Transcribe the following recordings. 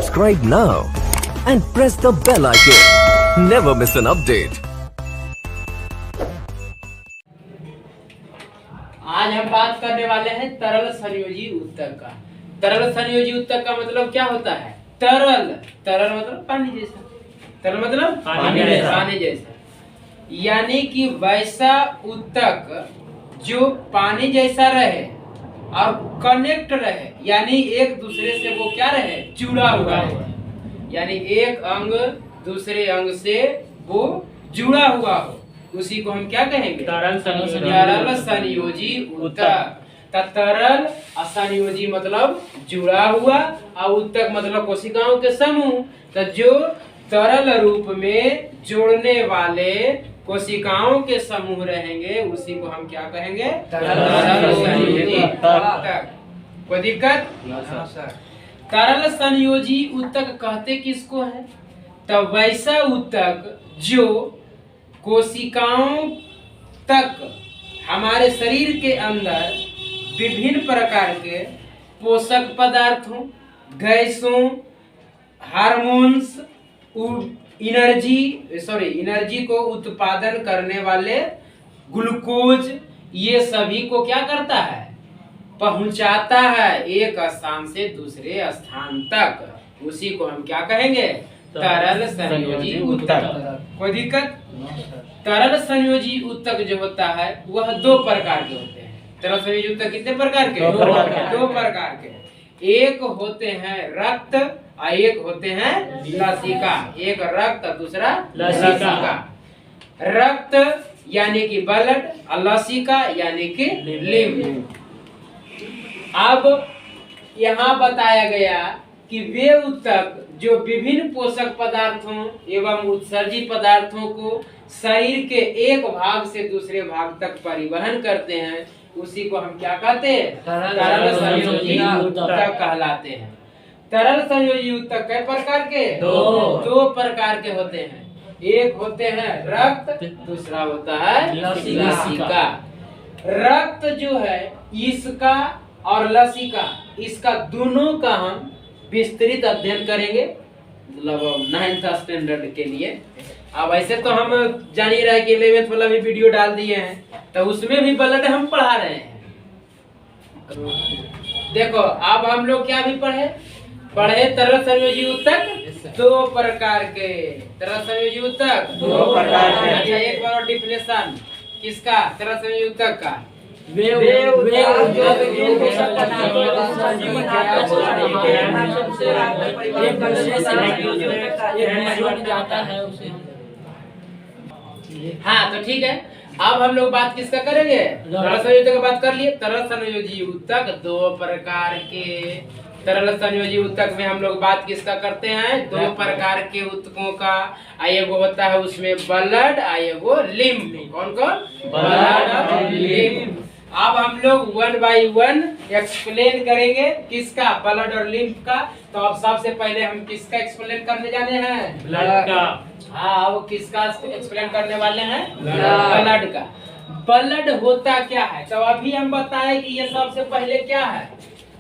Subscribe now and press the bell icon. Never miss an update. आज हम बात करने वाले हैं तरल संयोजी उत्तक का। तरल संयोजी उत्तक का मतलब क्या होता है? तरल, तरल मतलब पानी जैसा, तरल मतलब पानी जैसा, यानी कि वैसा उत्तक जो पानी जैसा रहे और कनेक्ट रहे, यानी एक दूसरे से वो क्या रहे, जुड़ा हुआ है, यानी एक अंग दूसरे अंग से वो जुड़ा हुआ हो, उसी को हम क्या कहेंगे? तरल संयोजी उत्तक। तरल असंयोजी मतलब जुड़ा हुआ और उत्तक मतलब कोशिकाओं के समूह। तो जो तरल रूप में जोड़ने वाले कोशिकाओं के समूह रहेंगे उसी को हम क्या कहेंगे? तरल संयोजी उत्तक। कोई दिक्कत? तरल संयोजी उत्तक कहते किसको है? तो वैसा उत्तक जो कोशिकाओं तक हमारे शरीर के अंदर विभिन्न प्रकार के पोषक पदार्थों, गैसों, हार्मोन्स, एनर्जी को उत्पादन करने वाले ग्लूकोज, ये सभी को क्या करता है? पहुंचाता है एक स्थान से दूसरे स्थान तक। उसी को हम क्या कहेंगे? तरल संयोजी उत्तक। कोई दिक्कत? तरल संयोजी उत्तक जो होता है वह दो प्रकार के होते हैं। तरल संयोजी उत्तक कितने प्रकार के? दो प्रकार के। एक होते हैं रक्त और एक होते हैं लसिका। एक रक्त और दूसरा लसिका। रक्त यानी कि ब्लड और लसिका यानी कि लिम्फ। अब यहाँ बताया गया कि वे उत्तक जो विभिन्न पोषक पदार्थों एवं उत्सर्जी पदार्थों को शरीर के एक भाग से दूसरे भाग तक परिवहन करते हैं, उसी को हम क्या कहते हैं? तरल संयोजी उत्तक कहलाते हैं। तरल संयोजी उत्तक कई प्रकार के? दो प्रकार के होते हैं। एक होते हैं रक्त, दूसरा होता है लसिका। रक्त जो है इसका और लसिका, इसका दोनों का हम विस्तृत अध्ययन करेंगे, मतलब 9th स्टैंडर्ड के लिए। अब ऐसे तो हम जान ही रहे कि 11th वाला भी वीडियो डाल दिए हैं, तो उसमें भी ब्लड हम पढ़ा रहे हैं। देखो अब हम लोग क्या भी पढ़े तरल संयोजी उत्तक दो प्रकार के। तरल संयोजी उत्तक दो प्रकार के। अच्छा, एक बार डिफिनेशन किसका? तरल संयोजी उत्तक का। हाँ तो ठीक है, अब हम लोग बात किसका करेंगे? तरल संयोजी का बात कर लिए। तरल संयोजी उत्तक दो प्रकार के। तरल संयोजी उत्तक में हम लोग बात किसका करते हैं? दो प्रकार के उत्तकों का। एगो होता है उसमें ब्लड, एगो लिम्फ। कौन कौन? ब्लड और लिम्फ। अब हम लोग 1 by 1 एक्सप्लेन करेंगे किसका? ब्लड और लिम्फ का। तो अब सबसे पहले हम किसका एक्सप्लेन करने जाने हैं? ब्लड का। हाँ, वो किसका एक्सप्लेन करने वाले हैं? ब्लड का। ब्लड होता क्या है? तो अभी हम बताएं कि ये सबसे पहले क्या है।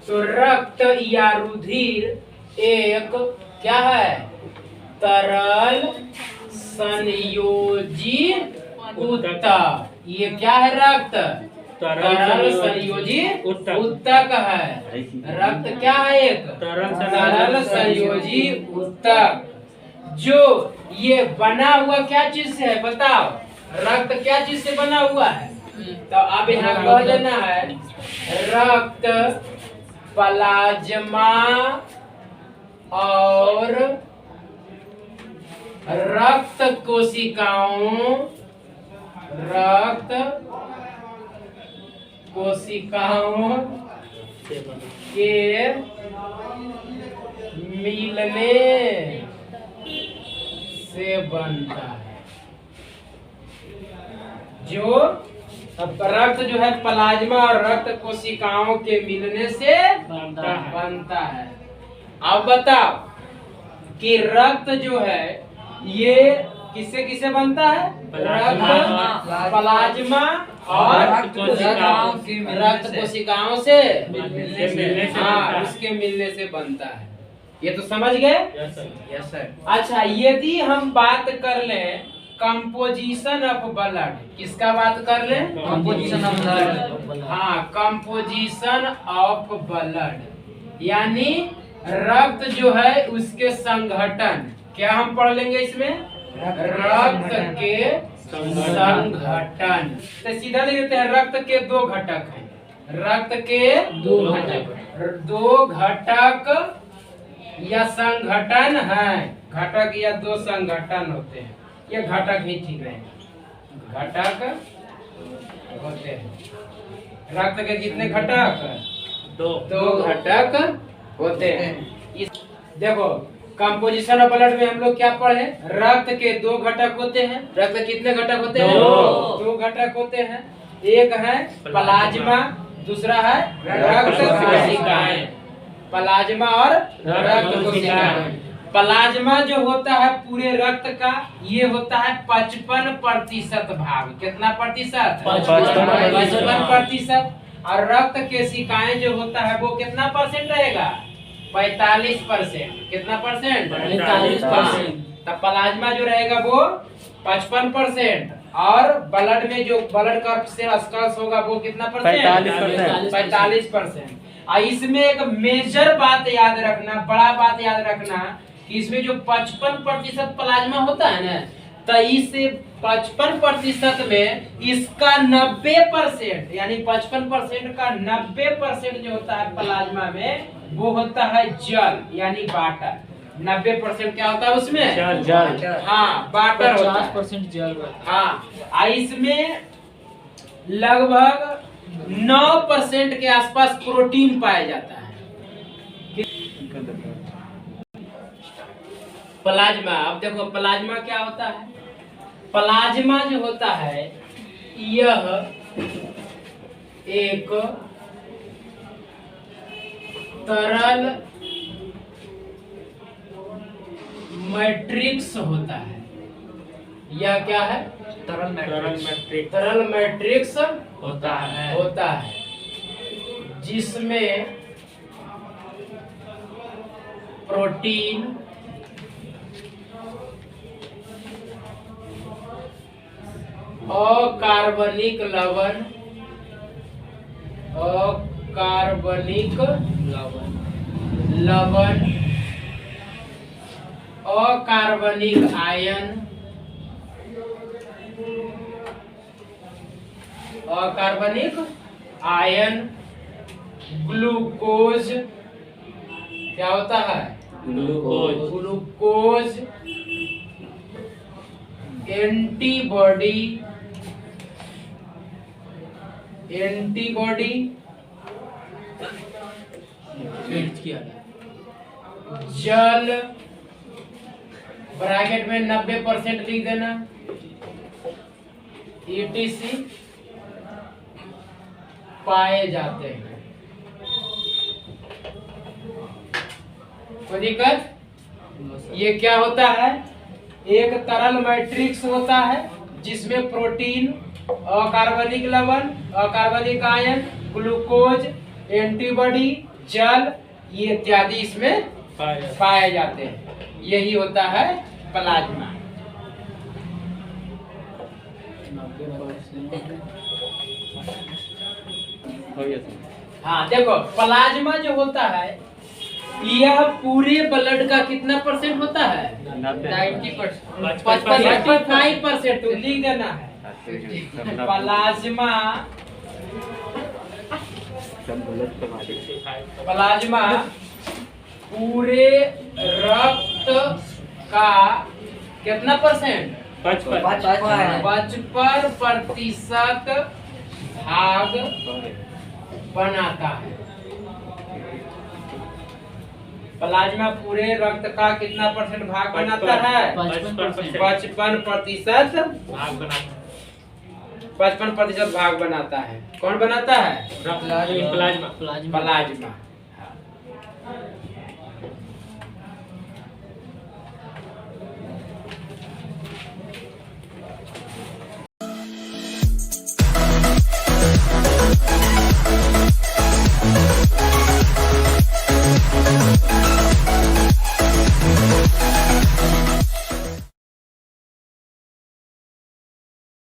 तो रक्त या रुधिर एक क्या है? तरल संयोजी उत्तक। ये क्या है? रक्त तरल संयोजी उत्तक है। रक्त क्या है? एक तरल संयोजी उत्तक। जो ये बना हुआ क्या चीज से है बताओ? रक्त क्या चीज से बना हुआ है? तो अब यहाँ कह देना है रक्त प्लाज्मा और रक्त कोशिकाओं के मिलने से बनता है। जो रक्त जो है प्लाज्मा और रक्त कोशिकाओं के मिलने से बनता है। अब बताओ कि रक्त जो है ये किससे किससे बनता है? रक्त प्लाज्मा और रक्त कोशिकाओं से, हाँ, उसके मिलने से बनता है। ये तो समझ गए। Yes sir. अच्छा, यदि हम बात कर लें कंपोजिशन ऑफ ब्लड, किसका बात कर लें? Composition of blood. हाँ, कंपोजिशन ऑफ ब्लड यानी रक्त जो है उसके संघटन। क्या हम पढ़ लेंगे इसमें? रक्त के संघटन। तो सीधा लिख देते हैं, रक्त के दो घटक हैं। रक्त के दो घटक या संघटन है। घटक या दो संघटन होते हैं, ये घटक ही ठीक रहेगा। घटक होते हैं। रक्त के कितने घटक? दो घटक होते हैं। देखो, कंपोजिशन ऑफ ब्लड में हम लोग क्या पढ़े? रक्त के दो घटक होते हैं। रक्त के कितने घटक होते हैं? दो घटक होते हैं। एक है प्लाज्मा, दूसरा है रक्त कोशिकाएं। प्लाज्मा और रक्त कोशिकाएं। प्लाज्मा जो होता है पूरे रक्त का, ये होता है 55% भाग। कितना प्रतिशत? 55%। और रक्त कोशिकाएं जो होता है वो कितना परसेंट रहेगा? 45%। कितना परसेंट? 45%। तब प्लाज्मा जो रहेगा वो 55% और ब्लड में जो ब्लड का सेल्स होगा वो कितना परसेंट? 45%। और इसमें एक मेजर बात याद रखना, बड़ा बात याद रखना कि इसमें जो 55% प्लाज्मा होता है ना, तो इस 55% में इसका 90% यानी 55% का 90% जो होता है प्लाज्मा में वो होता है जल यानी वाटर। 90% क्या होता है उसमें? जल। हाँ, वाटर होता है। 50% जल। हाँ, इसमें लगभग 9% के आसपास प्रोटीन पाया जाता है। प्लाज्मा, अब देखो प्लाज्मा क्या होता है। प्लाज्मा जो होता है यह एक तरल मैट्रिक्स होता है। यह क्या है? तरल मैट्रिक्स होता है जिसमें प्रोटीन, अकार्बनिक लवण, अकार्बनिक आयन, ग्लूकोज, क्या होता है? ग्लूकोज, एंटीबॉडी, जल, ब्रैकेट में 90% लिख देना, ETC पाए जाते हैं। कोई दिक्कत? ये क्या होता है? एक तरल मैट्रिक्स होता है जिसमें प्रोटीन, अकार्बनिक लवण, अकार्बनिक आयन, ग्लूकोज, एंटीबॉडी, जल, ये इत्यादि इसमें पाए जाते हैं। यही होता है प्लाज्मा। हाँ, देखो प्लाज्मा जो होता है यह पूरे ब्लड का कितना परसेंट होता है? 90%। 55% तो लिख देना है। प्लाज्मा पूरे रक्त का कितना परसेंट? 55% भाग बनाता है। प्लाज्मा पूरे रक्त का कितना परसेंट भाग बनाता है? 55% भाग बनाता है। कौन बनाता है? प्लाज्मा।